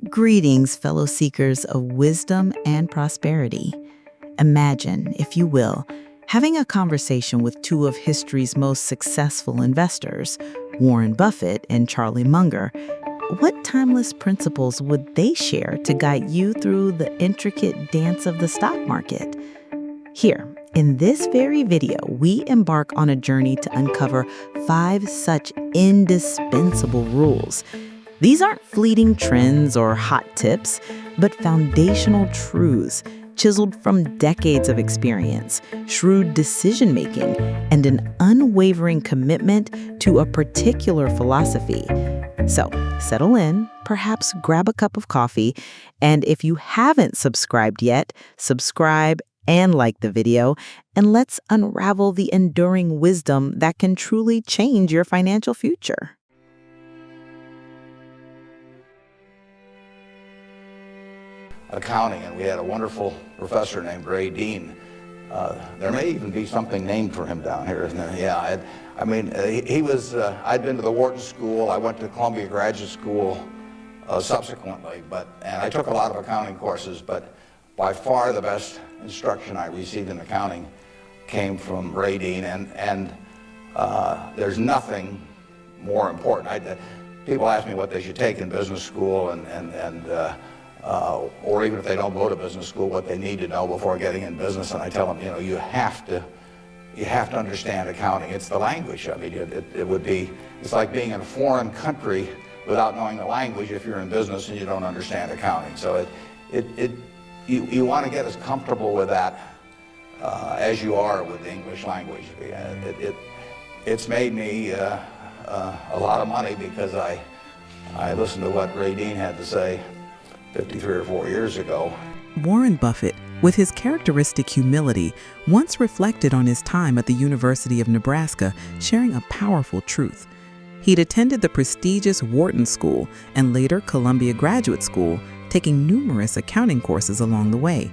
Greetings, fellow seekers of wisdom and prosperity. Imagine, if you will, having a conversation with two of history's most successful investors, Warren Buffett and Charlie Munger. What timeless principles would they share to guide you through the intricate dance of the stock market? Here, in this very video, we embark on a journey to uncover 5 such indispensable rules. These aren't fleeting trends or hot tips, but foundational truths chiseled from decades of experience, shrewd decision-making, and an unwavering commitment to a particular philosophy. So, settle in, perhaps grab a cup of coffee, and if you haven't subscribed yet, subscribe and like the video, and let's unravel the enduring wisdom that can truly change your financial future. Accounting, and we had a wonderful professor named Ray Dean. There may even be something named for him down here, isn't there? Yeah, he was, I'd been to the Wharton School, I went to Columbia Graduate School subsequently, and I took a lot of accounting courses, but by far the best instruction I received in accounting came from Ray Dean, and there's nothing more important. People ask me what they should take in business school, or even if they don't go to business school, what they need to know before getting in business, and I tell them, you have to understand accounting. It's the language. I mean, it's like being in a foreign country without knowing the language if you're in business and you don't understand accounting. So you want to get as comfortable with that as you are with the English language. It's made me a lot of money because I listened to what Ray Dean had to say 53 or 4 years ago. Warren Buffett, with his characteristic humility, once reflected on his time at the University of Nebraska, sharing a powerful truth. He'd attended the prestigious Wharton School and later Columbia Graduate School, taking numerous accounting courses along the way.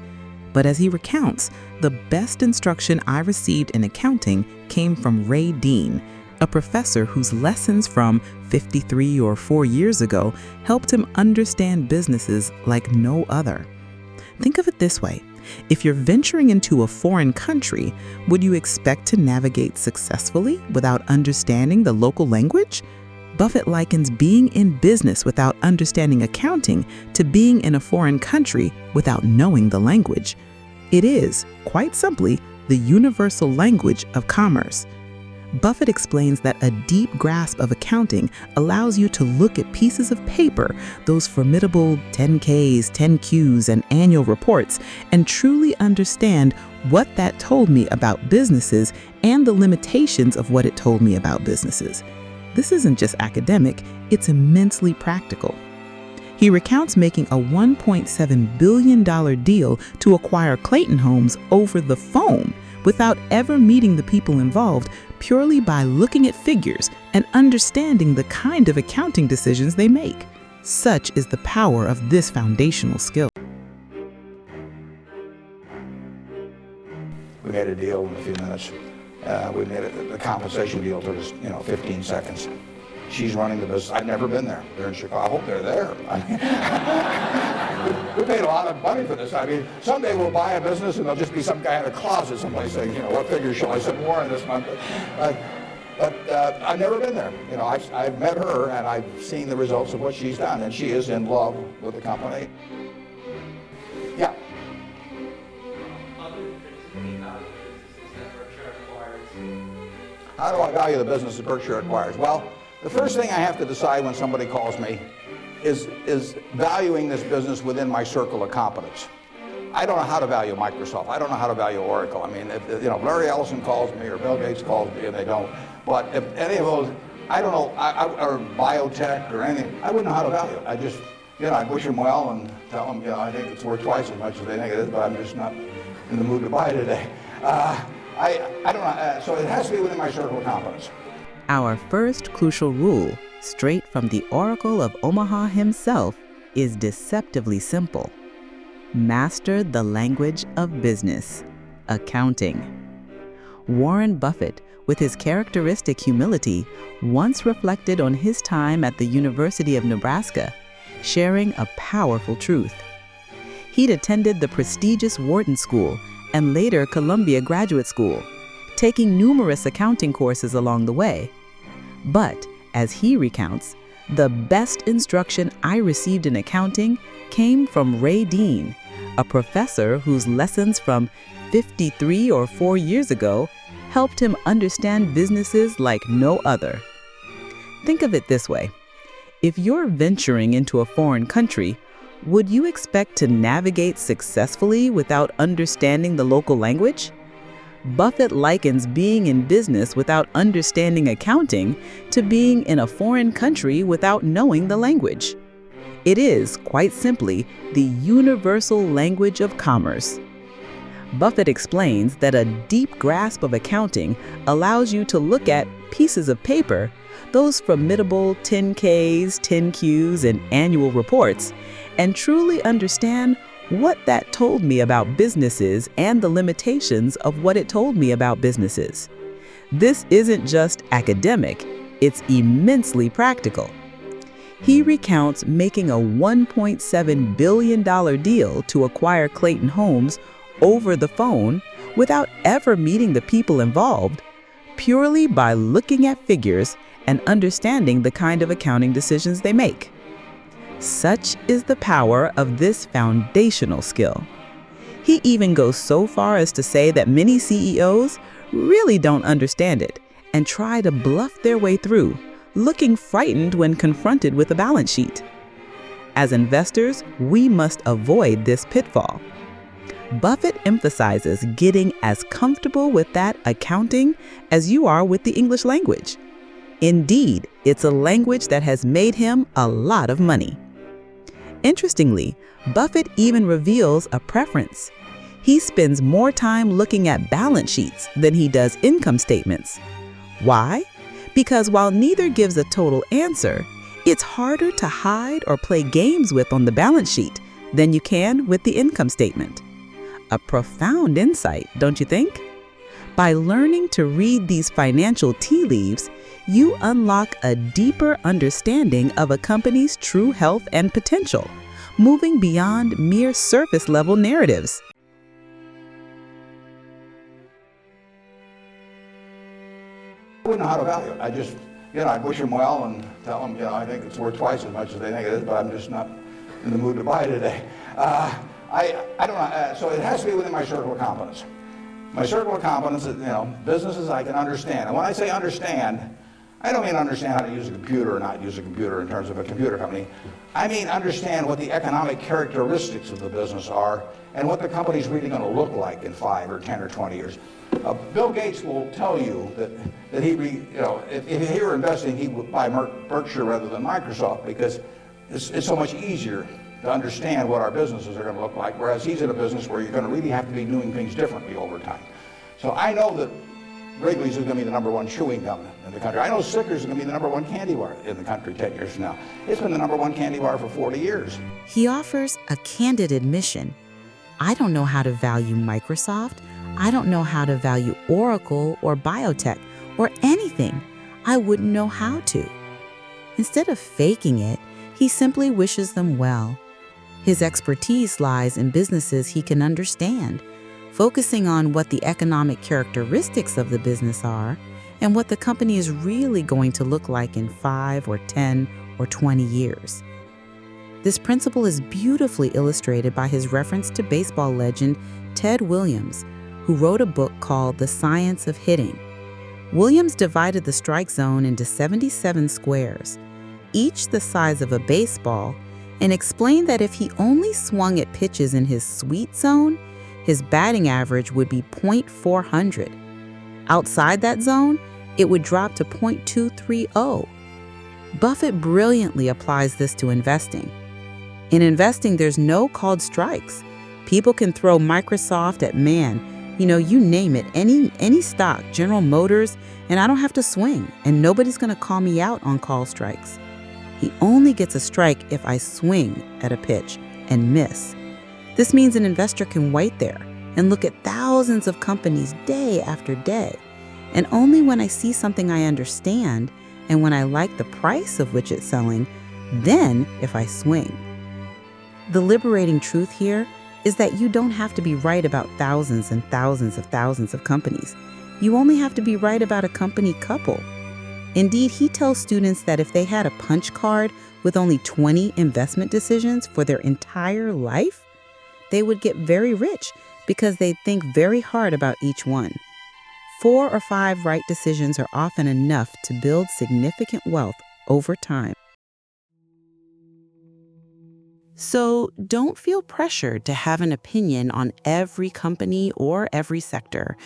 But as he recounts, the best instruction I received in accounting came from Ray Dean, a professor whose lessons from 53 or 4 years ago helped him understand businesses like no other. Think of it this way. If you're venturing into a foreign country, would you expect to navigate successfully without understanding the local language? Buffett likens being in business without understanding accounting to being in a foreign country without knowing the language. It is, quite simply, the universal language of commerce. Buffett explains that a deep grasp of accounting allows you to look at pieces of paper, those formidable 10Ks, 10Qs, and annual reports, and truly understand what that told me about businesses and the limitations of what it told me about businesses. This isn't just academic, it's immensely practical. He recounts making a $1.7 billion deal to acquire Clayton Homes over the phone without ever meeting the people involved, purely by looking at figures and understanding the kind of accounting decisions they make. Such is the power of this foundational skill. We made a deal in a few minutes. We made it, the compensation deal took us, 15 seconds. She's running the business. I've never been there. They're in Chicago. I hope they're there. We paid a lot of money for this. I mean, someday we'll buy a business and there'll just be some guy in a closet someplace saying, what figure shall I send Warren this month? But I've never been there. I've met her and I've seen the results of what she's done, and she is in love with the company. Yeah. How do I value the business that Berkshire acquires? Well, the first thing I have to decide when somebody calls me is valuing this business within my circle of competence. I don't know how to value Microsoft. I don't know how to value Oracle. I mean, if Larry Ellison calls me or Bill Gates calls me, and they don't. But if any of those, I don't know, or biotech or anything, I wouldn't know how to value it. I just, I wish them well and tell them, I think it's worth twice as much as they think it is, but I'm just not in the mood to buy it today. I don't know, so it has to be within my circle of competence. Our first crucial rule, straight from the Oracle of Omaha himself, is deceptively simple. Master the language of business, accounting. Warren Buffett, with his characteristic humility, once reflected on his time at the University of Nebraska. sharing a powerful truth. He'd attended the prestigious Wharton School and later Columbia Graduate School, taking numerous accounting courses along the way. But, as he recounts, the best instruction I received in accounting came from Ray Dean, a professor whose lessons from 53 or 4 years ago helped him understand businesses like no other. Think of it this way. If you're venturing into a foreign country, would you expect to navigate successfully without understanding the local language? Buffett likens being in business without understanding accounting to being in a foreign country without knowing the language. It is, quite simply, the universal language of commerce. Buffett explains that a deep grasp of accounting allows you to look at pieces of paper, those formidable 10Ks, 10Qs, and annual reports, and truly understand what that told me about businesses and the limitations of what it told me about businesses. This isn't just academic, it's immensely practical. He recounts making a $1.7 billion deal to acquire Clayton Homes over the phone without ever meeting the people involved, purely by looking at figures and understanding the kind of accounting decisions they make. Such is the power of this foundational skill. He even goes so far as to say that many CEOs really don't understand it and try to bluff their way through, looking frightened when confronted with a balance sheet. As investors, we must avoid this pitfall. Buffett emphasizes getting as comfortable with that accounting as you are with the English language. Indeed, it's a language that has made him a lot of money. Interestingly, Buffett even reveals a preference. He spends more time looking at balance sheets than he does income statements. Why? Because while neither gives a total answer, it's harder to hide or play games with on the balance sheet than you can with the income statement. A profound insight, don't you think? By learning to read these financial tea leaves, you unlock a deeper understanding of a company's true health and potential, moving beyond mere surface-level narratives. I wouldn't know how to value it. I just, I wish them well and tell them, I think it's worth twice as much as they think it is, but I'm just not in the mood to buy today. I don't know, so it has to be within my circle of competence. My circle of competence is, businesses I can understand. And when I say understand, I don't mean understand how to use a computer or not use a computer in terms of a computer company. I mean understand what the economic characteristics of the business are and what the company's really going to look like in 5 or 10 or 20 years. Bill Gates will tell you that if he were investing, he would buy Berkshire rather than Microsoft because it's so much easier to understand what our businesses are going to look like, whereas he's in a business where you're going to really have to be doing things differently over time. So I know that Wrigley's is going to be the #1 chewing gum in the country. I know Snickers is going to be the #1 candy bar in the country 10 years from now. It's been the #1 candy bar for 40 years. He offers a candid admission. I don't know how to value Microsoft. I don't know how to value Oracle or biotech or anything. I wouldn't know how to. Instead of faking it, he simply wishes them well. His expertise lies in businesses he can understand, focusing on what the economic characteristics of the business are and what the company is really going to look like in 5 or 10 or 20 years. This principle is beautifully illustrated by his reference to baseball legend Ted Williams, who wrote a book called The Science of Hitting. Williams divided the strike zone into 77 squares, each the size of a baseball, and explained that if he only swung at pitches in his sweet zone, his batting average would be .400. Outside that zone, it would drop to .230. Buffett brilliantly applies this to investing. In investing, there's no called strikes. People can throw Microsoft at you name it, any stock, General Motors, and I don't have to swing, and nobody's going to call me out on call strikes. He only gets a strike if I swing at a pitch and miss. This means an investor can wait there and look at thousands of companies day after day. And only when I see something I understand and when I like the price of which it's selling, then if I swing. The liberating truth here is that you don't have to be right about thousands and thousands of companies. You only have to be right about a company couple. Indeed, he tells students that if they had a punch card with only 20 investment decisions for their entire life, they would get very rich because they'd think very hard about each one. 4 or 5 right decisions are often enough to build significant wealth over time. So don't feel pressured to have an opinion on every company or every sector.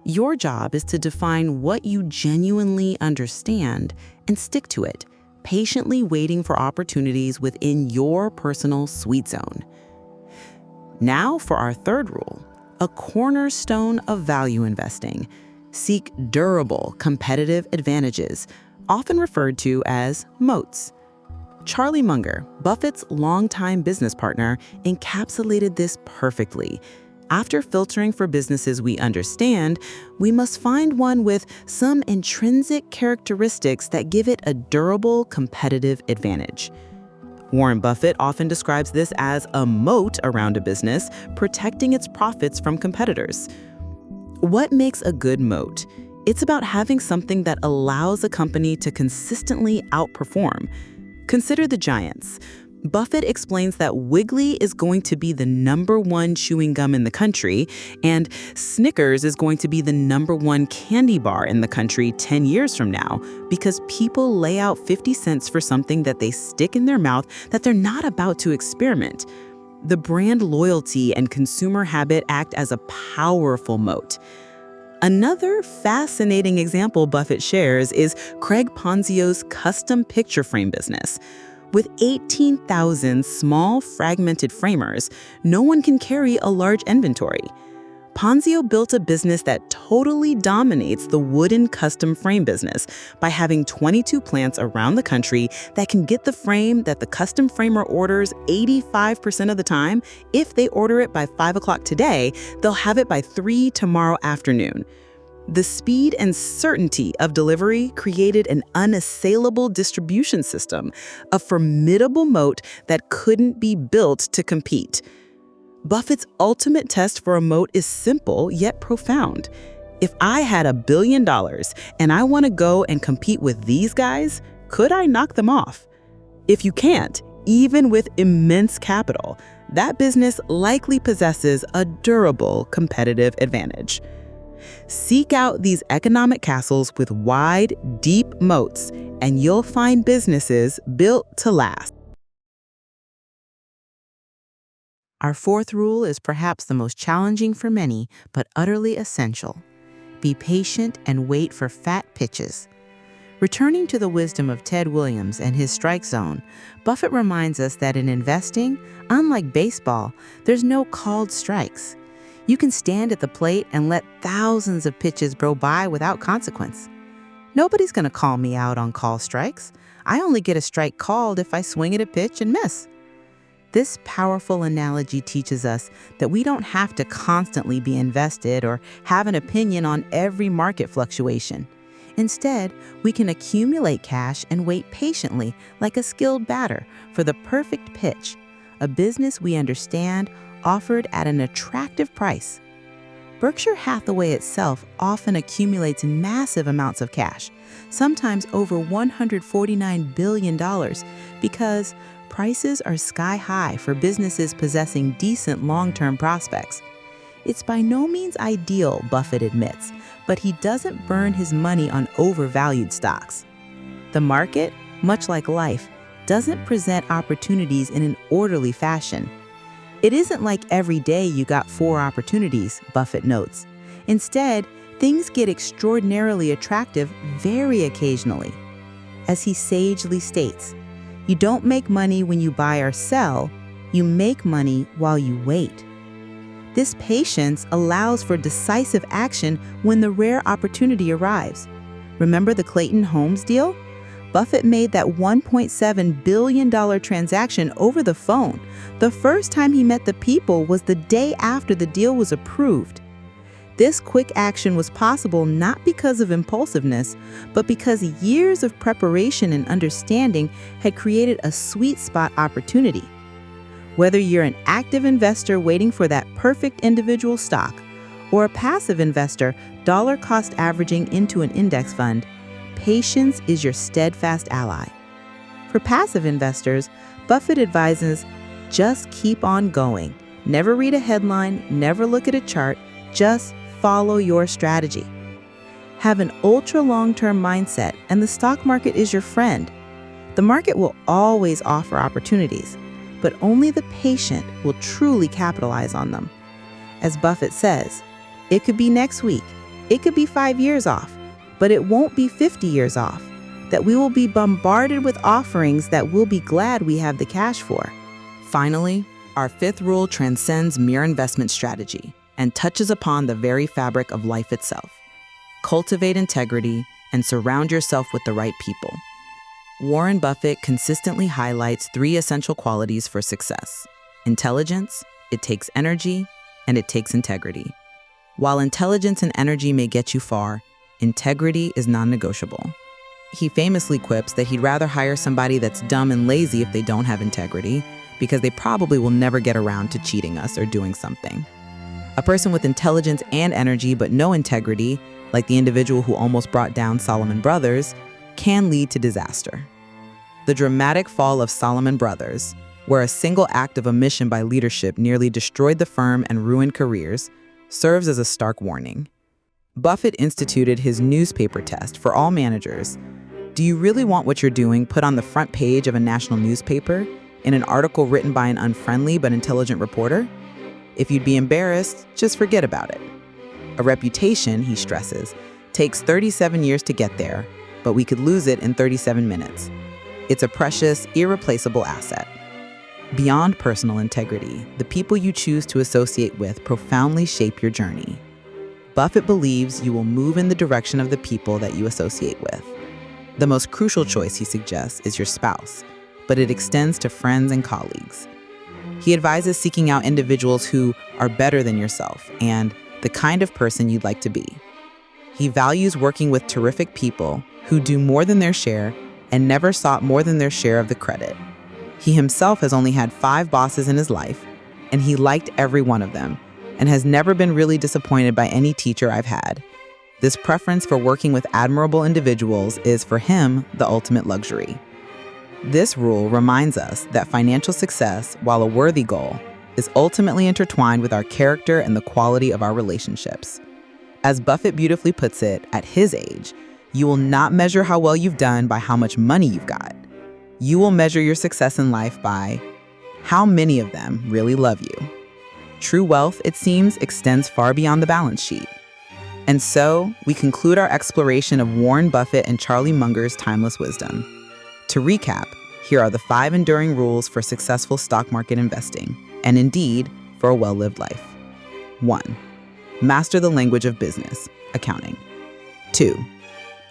Your job is to define what you genuinely understand and stick to it, patiently waiting for opportunities within your personal sweet zone. Now for our third rule, a cornerstone of value investing. Seek durable competitive advantages, often referred to as moats. Charlie Munger, Buffett's longtime business partner, encapsulated this perfectly. After filtering for businesses we understand, we must find one with some intrinsic characteristics that give it a durable competitive advantage. Warren Buffett often describes this as a moat around a business, protecting its profits from competitors. What makes a good moat? It's about having something that allows a company to consistently outperform. Consider the giants. Buffett explains that Wiggly is going to be the #1 chewing gum in the country, and Snickers is going to be the #1 candy bar in the country 10 years from now, because people lay out 50 cents for something that they stick in their mouth that they're not about to experiment. The brand loyalty and consumer habit act as a powerful moat. Another fascinating example Buffett shares is Craig Ponzio's custom picture frame business. With 18,000 small, fragmented framers, no one can carry a large inventory. Ponzio built a business that totally dominates the wooden custom frame business by having 22 plants around the country that can get the frame that the custom framer orders 85% of the time. If they order it by 5 o'clock today, they'll have it by 3 tomorrow afternoon. The speed and certainty of delivery created an unassailable distribution system, a formidable moat that couldn't be built to compete. Buffett's ultimate test for a moat is simple yet profound. If I had $1 billion and I want to go and compete with these guys, could I knock them off? If you can't, even with immense capital, that business likely possesses a durable competitive advantage. Seek out these economic castles with wide, deep moats, and you'll find businesses built to last. Our fourth rule is perhaps the most challenging for many, but utterly essential. Be patient and wait for fat pitches. Returning to the wisdom of Ted Williams and his strike zone, Buffett reminds us that in investing, unlike baseball, there's no called strikes. You can stand at the plate and let thousands of pitches go by without consequence. Nobody's going to call me out on call strikes. I only get a strike called if I swing at a pitch and miss. This powerful analogy teaches us that we don't have to constantly be invested or have an opinion on every market fluctuation. Instead, we can accumulate cash and wait patiently like a skilled batter for the perfect pitch, a business we understand offered at an attractive price. Berkshire Hathaway itself often accumulates massive amounts of cash, sometimes over $149 billion, because prices are sky high for businesses possessing decent long-term prospects. It's by no means ideal, Buffett admits, but he doesn't burn his money on overvalued stocks. The market, much like life, doesn't present opportunities in an orderly fashion. It isn't like every day you got 4 opportunities, Buffett notes. Instead, things get extraordinarily attractive very occasionally. As he sagely states, you don't make money when you buy or sell, you make money while you wait. This patience allows for decisive action when the rare opportunity arrives. Remember the Clayton Homes deal? Buffett made that $1.7 billion transaction over the phone. The first time he met the people was the day after the deal was approved. This quick action was possible not because of impulsiveness, but because years of preparation and understanding had created a sweet spot opportunity. Whether you're an active investor waiting for that perfect individual stock, or a passive investor dollar cost averaging into an index fund, patience is your steadfast ally. For passive investors, Buffett advises, just keep on going. Never read a headline, never look at a chart, just follow your strategy. Have an ultra long-term mindset, and the stock market is your friend. The market will always offer opportunities, but only the patient will truly capitalize on them. As Buffett says, it could be next week, it could be 5 years off, but it won't be 50 years off, that we will be bombarded with offerings that we'll be glad we have the cash for. Finally, our fifth rule transcends mere investment strategy and touches upon the very fabric of life itself. Cultivate integrity and surround yourself with the right people. Warren Buffett consistently highlights 3 essential qualities for success: intelligence, it takes energy, and it takes integrity. While intelligence and energy may get you far, integrity is non-negotiable. He famously quips that he'd rather hire somebody that's dumb and lazy if they don't have integrity, because they probably will never get around to cheating us or doing something. A person with intelligence and energy but no integrity, like the individual who almost brought down Salomon Brothers, can lead to disaster. The dramatic fall of Salomon Brothers, where a single act of omission by leadership nearly destroyed the firm and ruined careers, serves as a stark warning. Buffett instituted his newspaper test for all managers. Do you really want what you're doing put on the front page of a national newspaper in an article written by an unfriendly but intelligent reporter? If you'd be embarrassed, just forget about it. A reputation, he stresses, takes 37 years to get there, but we could lose it in 37 minutes. It's a precious, irreplaceable asset. Beyond personal integrity, the people you choose to associate with profoundly shape your journey. Buffett believes you will move in the direction of the people that you associate with. The most crucial choice, he suggests, is your spouse, but it extends to friends and colleagues. He advises seeking out individuals who are better than yourself and the kind of person you'd like to be. He values working with terrific people who do more than their share and never sought more than their share of the credit. He himself has only had 5 bosses in his life, and he liked every one of them and has never been really disappointed by any teacher I've had. This preference for working with admirable individuals is, for him, the ultimate luxury. This rule reminds us that financial success, while a worthy goal, is ultimately intertwined with our character and the quality of our relationships. As Buffett beautifully puts it, at his age, you will not measure how well you've done by how much money you've got. You will measure your success in life by how many of them really love you. True wealth, it seems, extends far beyond the balance sheet. And so, we conclude our exploration of Warren Buffett and Charlie Munger's timeless wisdom. To recap, here are the 5 enduring rules for successful stock market investing, and indeed, for a well-lived life. 1. Master the language of business, accounting. 2.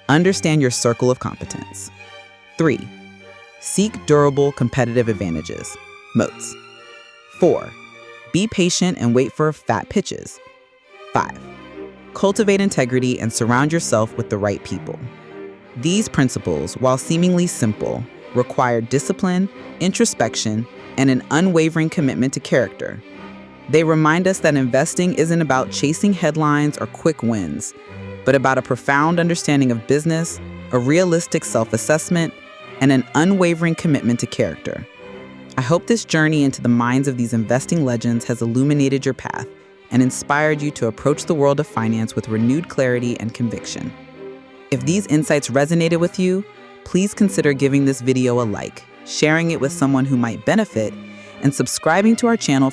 Understand your circle of competence. 3. Seek durable competitive advantages, moats. 4. Be patient and wait for fat pitches. 5. Cultivate integrity and surround yourself with the right people. These principles, while seemingly simple, require discipline, introspection, and an unwavering commitment to character. They remind us that investing isn't about chasing headlines or quick wins, but about a profound understanding of business, a realistic self-assessment, and an unwavering commitment to character. I hope this journey into the minds of these investing legends has illuminated your path and inspired you to approach the world of finance with renewed clarity and conviction. If these insights resonated with you, please consider giving this video a like, sharing it with someone who might benefit, and subscribing to our channel